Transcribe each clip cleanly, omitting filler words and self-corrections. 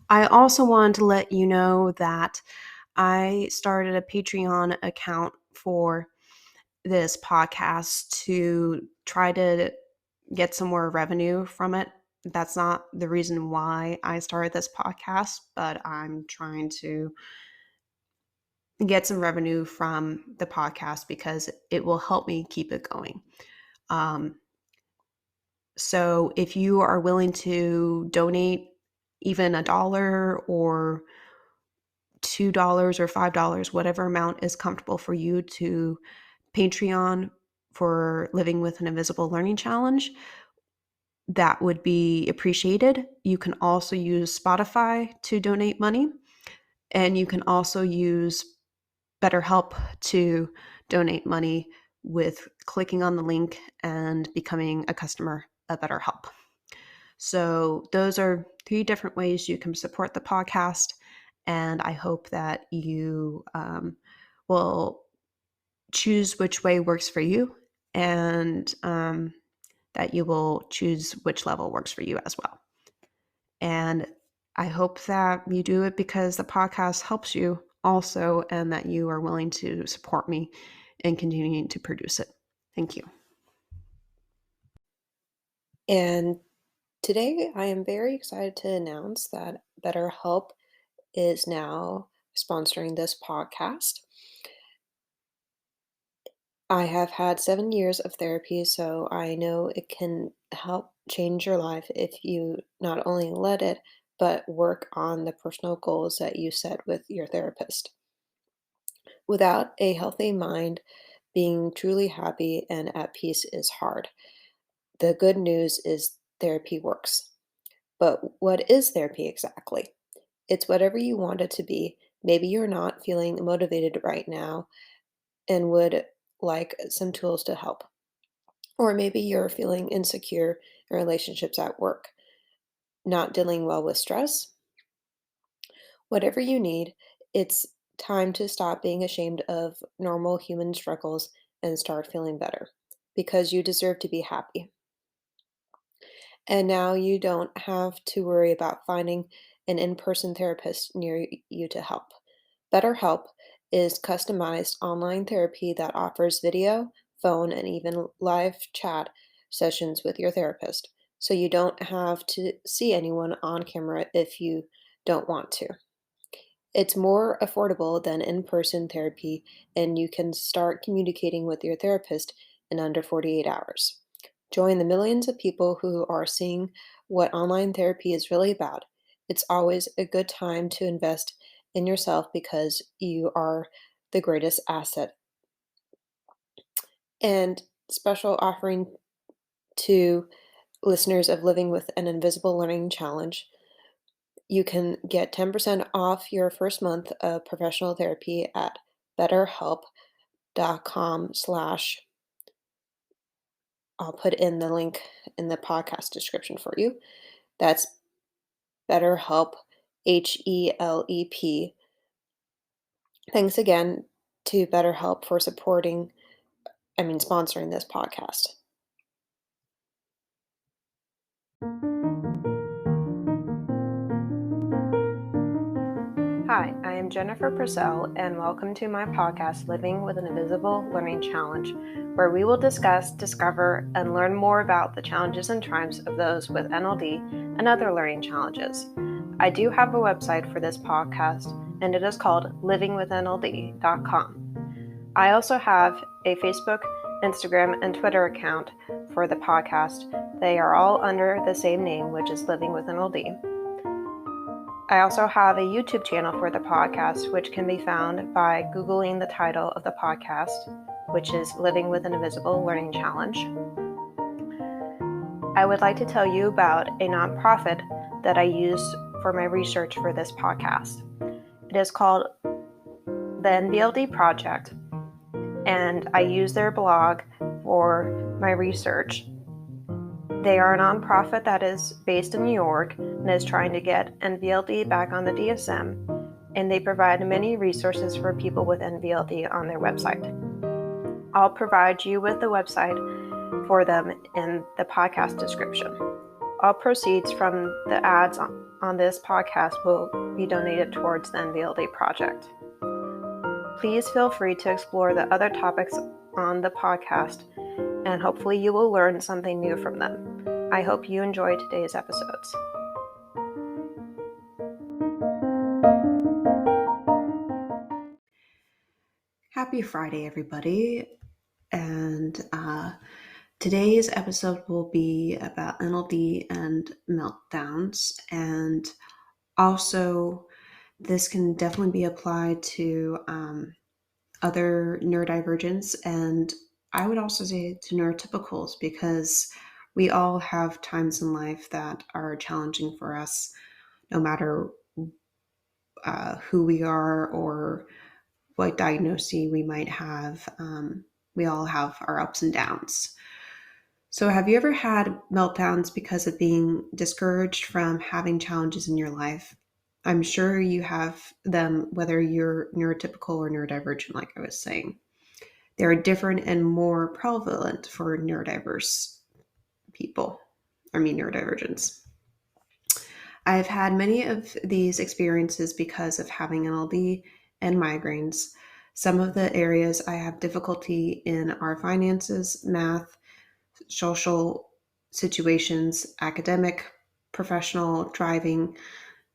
I also wanted to let you know that I started a Patreon account for this podcast to try to get some more revenue from it. That's not the reason why I started this podcast, but I'm trying to get some revenue from the podcast because it will help me keep it going. Um, so if you are willing to donate even $1 or $2 or $5, whatever amount is comfortable for you, to Patreon for Living with an Invisible Learning Challenge, that would be appreciated. You can also use Spotify to donate money, and you can also use BetterHelp to donate money with clicking on the link and becoming a customer of BetterHelp. So those are 3 different ways you can support the podcast, and I hope that you will choose which way works for you, and that you will choose which level works for you as well. And I hope that you do it because the podcast helps you also, and that you are willing to support me in continuing to produce it. Thank you. And today I am very excited to announce that BetterHelp is now sponsoring this podcast. I have had 7 years of therapy, so I know it can help change your life if you not only let it, but work on the personal goals that you set with your therapist. Without a healthy mind, being truly happy and at peace is hard. The good news is therapy works. But what is therapy exactly? It's whatever you want it to be. Maybe you're not feeling motivated right now and would like some tools to help. Or maybe you're feeling insecure in relationships at work, not dealing well with stress. Whatever you need, it's time to stop being ashamed of normal human struggles and start feeling better because you deserve to be happy. And now you don't have to worry about finding an in person therapist near you to help. BetterHelp is customized online therapy that offers video, phone, and even live chat sessions with your therapist. So you don't have to see anyone on camera if you don't want to. It's more affordable than in person therapy, and you can start communicating with your therapist in under 48 hours. Join the millions of people who are seeing what online therapy is really about. It's always a good time to invest in yourself because you are the greatest asset. And special offering to listeners of Living with an Invisible Learning Challenge. You can get 10% off your first month of professional therapy at betterhelp.com/. I'll put in the link in the podcast description for you. That's BetterHelp, HELEP. Thanks again to BetterHelp for sponsoring this podcast. Hi, I am Jennifer Purcell, and welcome to my podcast, Living with an Invisible Learning Challenge, where we will discuss, discover, and learn more about the challenges and triumphs of those with NLD and other learning challenges. I do have a website for this podcast, and it is called livingwithnld.com. I also have a Facebook, Instagram, and Twitter account for the podcast. They are all under the same name, which is Living with NLD. I also have a YouTube channel for the podcast, which can be found by Googling the title of the podcast, which is Living with an Invisible Learning Challenge. I would like to tell you about a nonprofit that I use for my research for this podcast. It is called the NVLD Project, and I use their blog for my research. They are a nonprofit that is based in New York and is trying to get NVLD back on the DSM, and they provide many resources for people with NVLD on their website. I'll provide you with the website for them in the podcast description. All proceeds from the ads on this podcast will be donated towards the NVLD project. Please feel free to explore the other topics on the podcast, and hopefully you will learn something new from them. I hope you enjoy today's episodes. Happy Friday, everybody. And today's episode will be about NLD and meltdowns. And also, this can definitely be applied to other neurodivergents. And I would also say to neurotypicals, because we all have times in life that are challenging for us, no matter who we are or what diagnosis we might have. We all have our ups and downs. So, have you ever had meltdowns because of being discouraged from having challenges in your life? I'm sure you have them, whether you're neurotypical or neurodivergent, like I was saying. They are different and more prevalent for neurodiverse people, neurodivergents. I've had many of these experiences because of having NLD and migraines. Some of the areas I have difficulty in are finances, math, social situations, academic, professional, driving,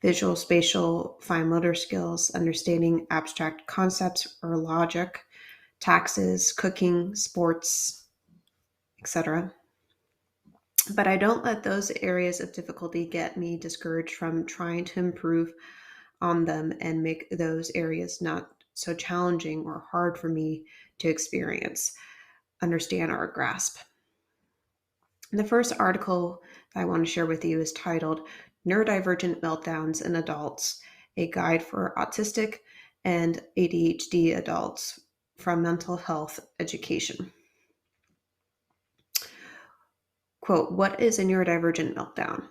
visual, spatial, fine motor skills, understanding abstract concepts or logic, taxes, cooking, sports, etc. But I don't let those areas of difficulty get me discouraged from trying to improve on them and make those areas not so challenging or hard for me to experience, understand, or grasp. The first article that I want to share with you is titled Neurodivergent Meltdowns in Adults, a guide for autistic and ADHD adults from mental health education. Quote, what is a neurodivergent meltdown?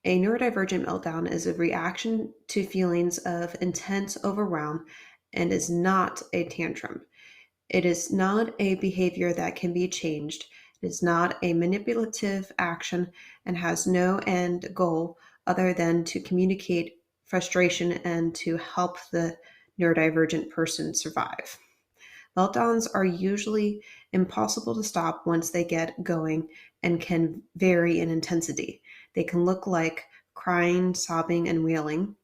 A neurodivergent meltdown is a reaction to feelings of intense overwhelm and is not a tantrum. It is not a behavior that can be changed. It is not a manipulative action and has no end goal other than to communicate frustration and to help the neurodivergent person survive. Meltdowns are usually impossible to stop once they get going and can vary in intensity. They can look like crying, sobbing, and wailing,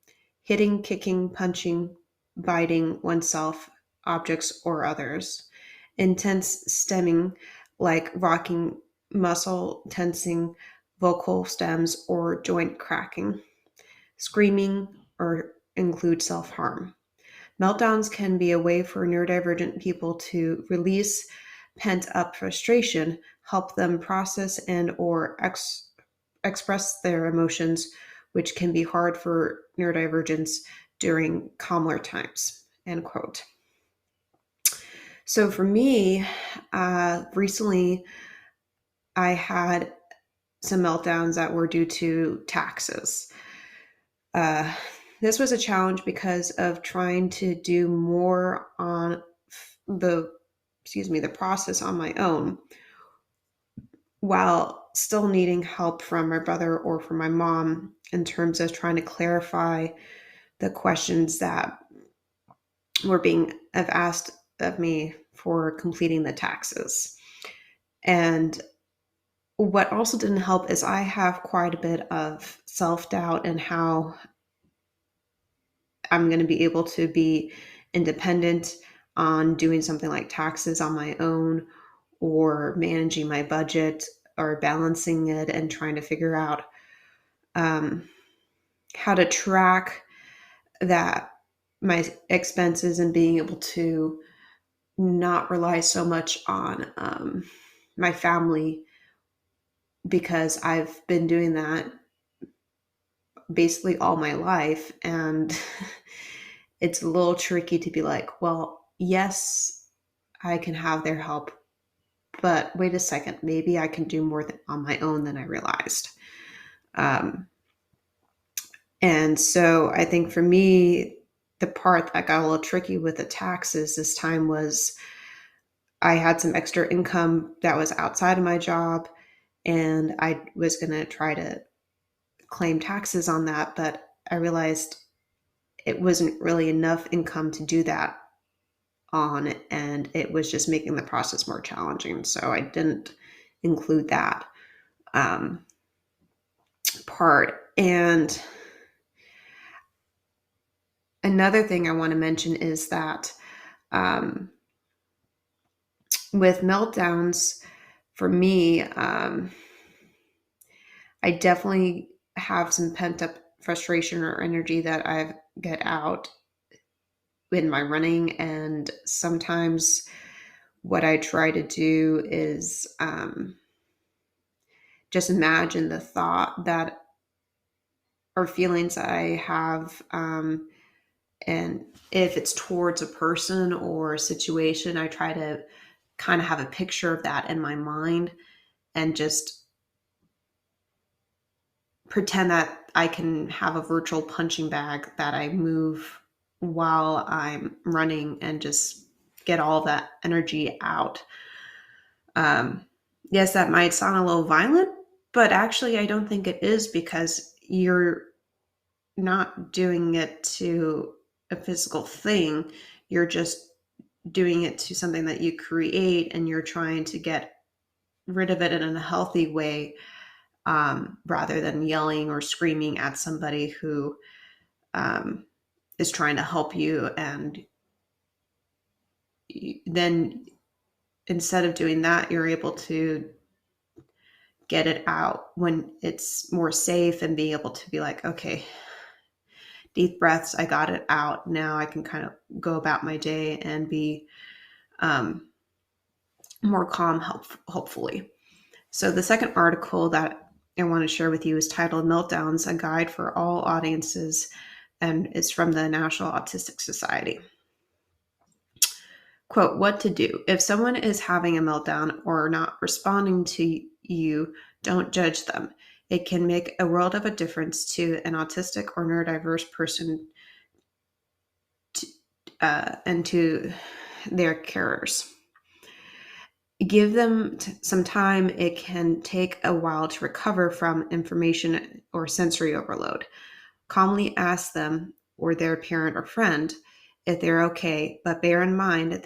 hitting, kicking, punching, biting oneself, objects, or others. Intense stemming, like rocking, muscle tensing, vocal stems, or joint cracking. Screaming or include self-harm. Meltdowns can be a way for neurodivergent people to release pent-up frustration, help them process and or express their emotions, which can be hard for neurodivergents during calmer times, end quote. So for me, recently I had some meltdowns that were due to taxes. This was a challenge because of trying to do more on the process on my own while still needing help from my brother or from my mom in terms of trying to clarify the questions that were being asked of me for completing the taxes. And what also didn't help is I have quite a bit of self-doubt in how I'm going to be able to be independent on doing something like taxes on my own or managing my budget or balancing it and trying to figure out how to track that my expenses and being able to not rely so much on my family, because I've been doing that basically all my life. And it's a little tricky to be like, well, yes, I can have their help, but wait a second, maybe I can do more on my own than I realized. And so I think for me, the part that got a little tricky with the taxes this time was I had some extra income that was outside of my job, and I was going to try to claim taxes on that, but I realized it wasn't really enough income to do that on, and it was just making the process more challenging. So I didn't include that um, part. And another thing I want to mention is that um, with meltdowns, for me, I definitely have some pent up frustration or energy that I get out in my running. And sometimes what I try to do is just imagine the thought that or feelings I have. And if it's towards a person or a situation, I try to kind of have a picture of that in my mind and just pretend that I can have a virtual punching bag that I move while I'm running and just get all that energy out. Um, yes, that might sound a little violent, but actually, I don't think it is because you're not doing it to a physical thing. You're just doing it to something that you create and you're trying to get rid of it in a healthy way rather than yelling or screaming at somebody who um, is trying to help you. And then instead of doing that, you're able to get it out when it's more safe and be able to be like, okay, deep breaths, I got it out. Now I can kind of go about my day and be um, more calm, hopefully. So the second article that I want to share with you is titled Meltdowns, a Guide for All Audiences, and it's from the National Autistic Society. Quote, what to do. If someone is having a meltdown or not responding to you, don't judge them. It can make a world of a difference to an autistic or neurodiverse person and to their carers. Give them some time. It can take a while to recover from information or sensory overload. Calmly ask them or their parent or friend if they're okay, but bear in mind that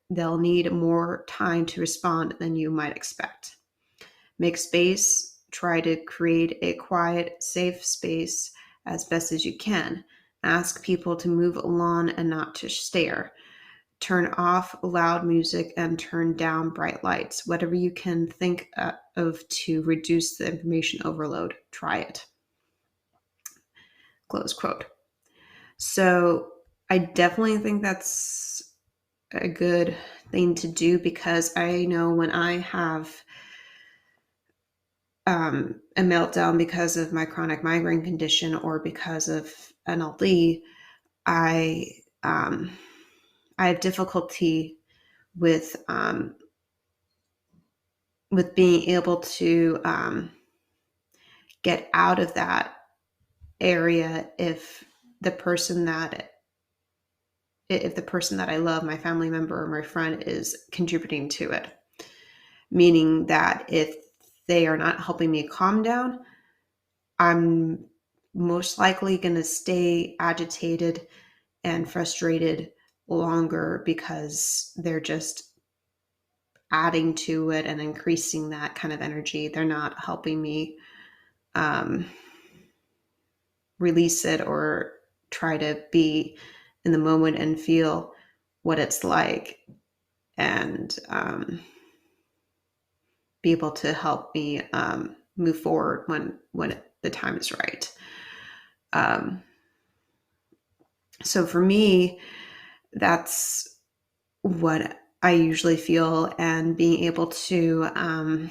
they'll need more time to respond than you might expect. Make space. Try to create a quiet, safe space as best as you can. Ask people to move along and not to stare. Turn off loud music and turn down bright lights. Whatever you can think of to reduce the information overload, try it. Close quote. So I definitely think that's a good thing to do because I know when I have a meltdown because of my chronic migraine condition or because of NLD, I um, I have difficulty with being able to get out of that area the person that if the person that I love, my family member or my friend, is contributing to it. Meaning that if they are not helping me calm down, I'm most likely going to stay agitated and frustrated longer because they're just adding to it and increasing that kind of energy. They're not helping me um, release it or try to be in the moment and feel what it's like and be able to help me move forward when the time is right. Um, so for me, that's what I usually feel, and being able to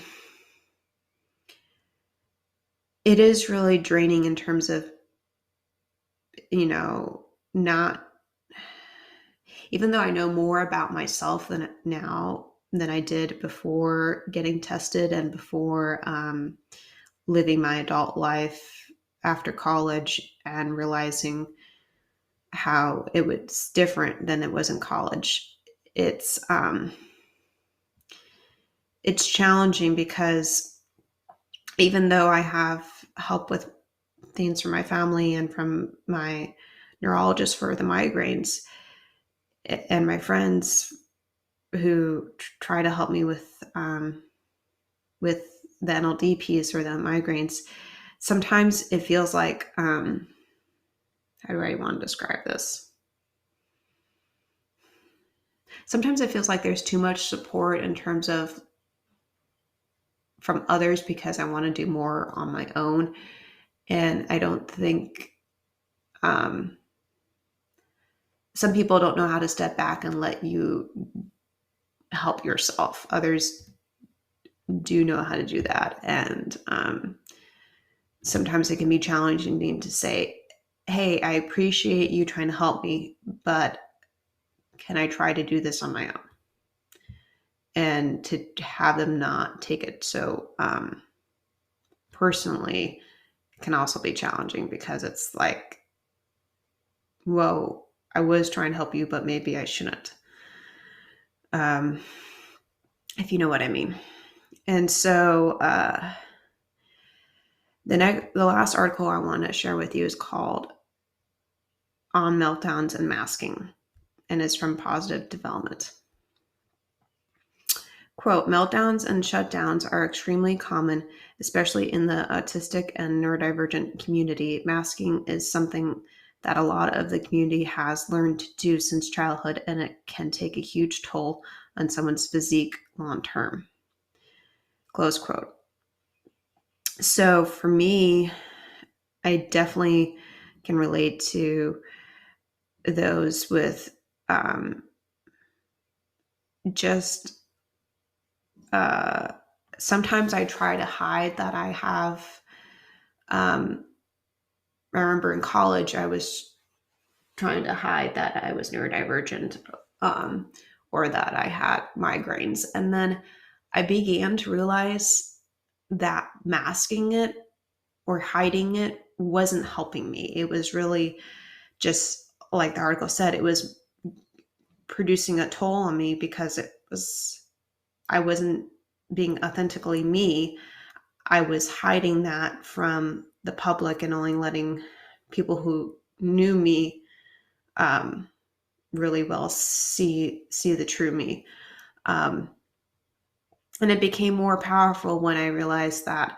it is really draining in terms of not even though I know more about myself than I did before getting tested and before living my adult life after college and realizing how it was different than it was in college. It's challenging because even though I have help with things from my family and from my neurologist for the migraines, and my friends who try to help me with the NLD piece or the migraines. Sometimes it feels like, how do I want to describe this? Sometimes it feels like there's too much support in terms of from others because I want to do more on my own. And I don't think, some people don't know how to step back and let you help yourself. Others do know how to do that. And sometimes it can be challenging to say, hey, I appreciate you trying to help me, but can I try to do this on my own? And to have them not take it so personally can also be challenging, because it's like, whoa, I was trying to help you, but maybe I shouldn't. If you know what I mean. And so the last article I want to share with you is called On Meltdowns and Masking, and is from Positive Development. Quote, meltdowns and shutdowns are extremely common, especially in the autistic and neurodivergent community. Masking is something that a lot of the community has learned to do since childhood, and it can take a huge toll on someone's physique long term. Close quote. So for me, I definitely can relate to those with just sometimes I try to hide that I have. I remember in college, I was trying to hide that I was neurodivergent, or that I had migraines. And then I began to realize that masking it or hiding it wasn't helping me. It was really just like the article said, it was producing a toll on me because I wasn't being authentically me. I was hiding that from the public and only letting people who knew me really well see the true me. And it became more powerful when I realized that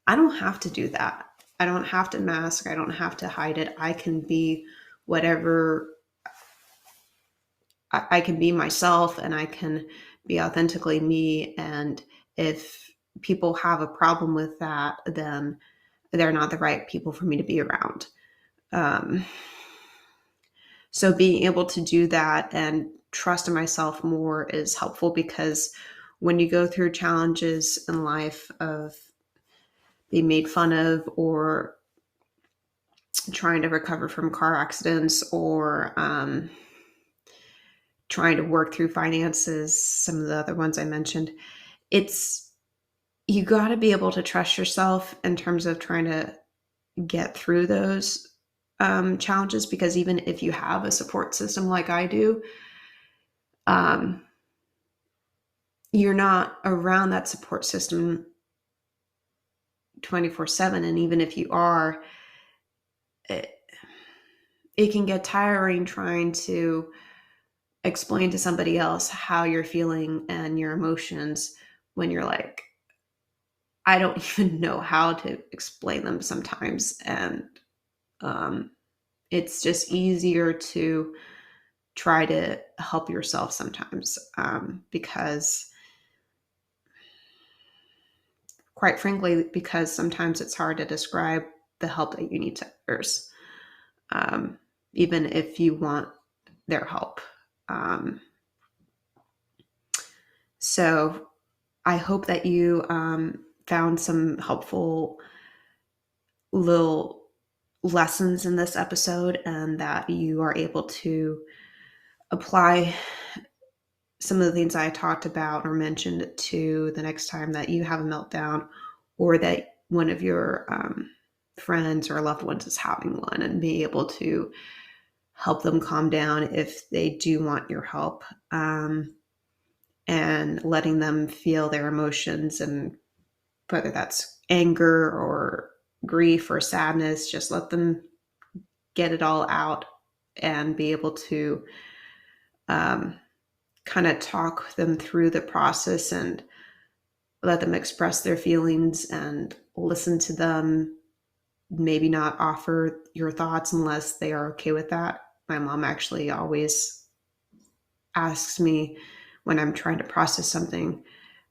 I don't have to do that. I don't have to mask. I don't have to hide it. I can be whatever. I can be myself, and I can be authentically me. And if people have a problem with that, then they're not the right people for me to be around. So being able to do that and trust in myself more is helpful, because when you go through challenges in life of being made fun of, or trying to recover from car accidents, or trying to work through finances, some of the other ones I mentioned, it's, you got to be able to trust yourself in terms of trying to get through those challenges, because even if you have a support system like I do, you're not around that support system 24/7. And even if you are, it can get tiring trying to explain to somebody else how you're feeling and your emotions when you're like, I don't even know how to explain them sometimes. And it's just easier to try to help yourself sometimes, because, quite frankly, because sometimes it's hard to describe the help that you need to others, even if you want their help. So I hope that you found some helpful little lessons in this episode, and that you are able to apply some of the things I talked about or mentioned to the next time that you have a meltdown, or that one of your friends or loved ones is having one, and be able to help them calm down if they do want your help, and letting them feel their emotions, and whether that's anger or grief or sadness, just let them get it all out and be able to kind of talk them through the process and let them express their feelings and listen to them. Maybe not offer your thoughts unless they are okay with that. My mom actually always asks me when I'm trying to process something,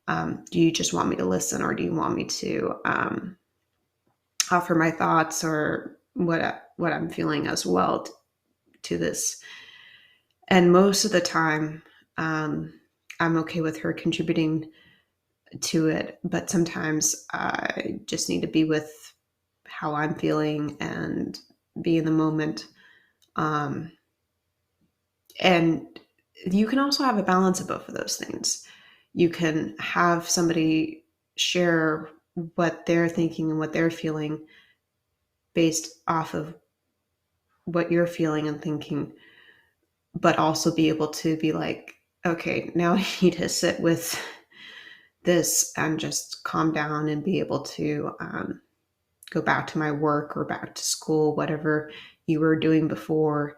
do you just want me to listen, or do you want me to offer my thoughts or what I'm feeling as well to this? And most of the time, I'm okay with her contributing to it, but sometimes I just need to be with how I'm feeling and be in the moment. And you can also have a balance of both of those things. You can have somebody share what they're thinking and what they're feeling based off of what you're feeling and thinking, but also be able to be like, okay, now I need to sit with this and just calm down and be able to go back to my work or back to school, whatever you were doing before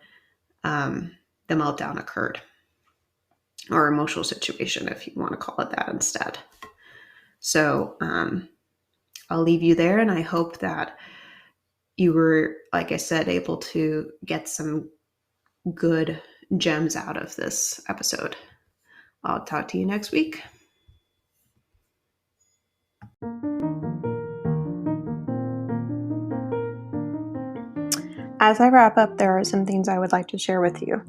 the meltdown occurred, or emotional situation, if you want to call it that instead. So I'll leave you there, and I hope that you were, like I said, able to get some good gems out of this episode. I'll talk to you next week. As I wrap up, there are some things I would like to share with you.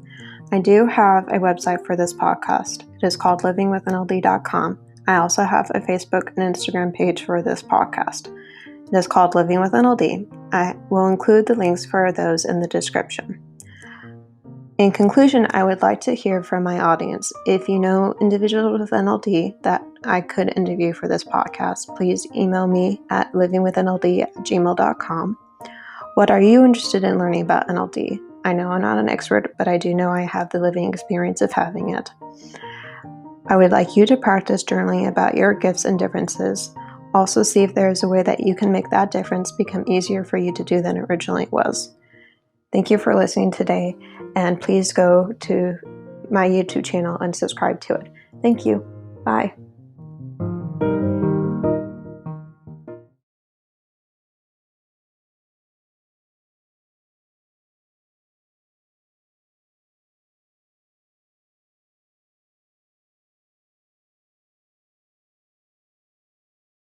I do have a website for this podcast. It is called livingwithnld.com. I also have a Facebook and Instagram page for this podcast. It is called Living with NLD. I will include the links for those in the description. In conclusion, I would like to hear from my audience. If you know individuals with NLD that I could interview for this podcast, please email me at livingwithnld@gmail.com. What are you interested in learning about NLD? I know I'm not an expert, but I do know I have the living experience of having it. I would like you to practice journaling about your gifts and differences. Also, see if there is a way that you can make that difference become easier for you to do than it originally was. Thank you for listening today, and please go to my YouTube channel and subscribe to it. Thank you. Bye.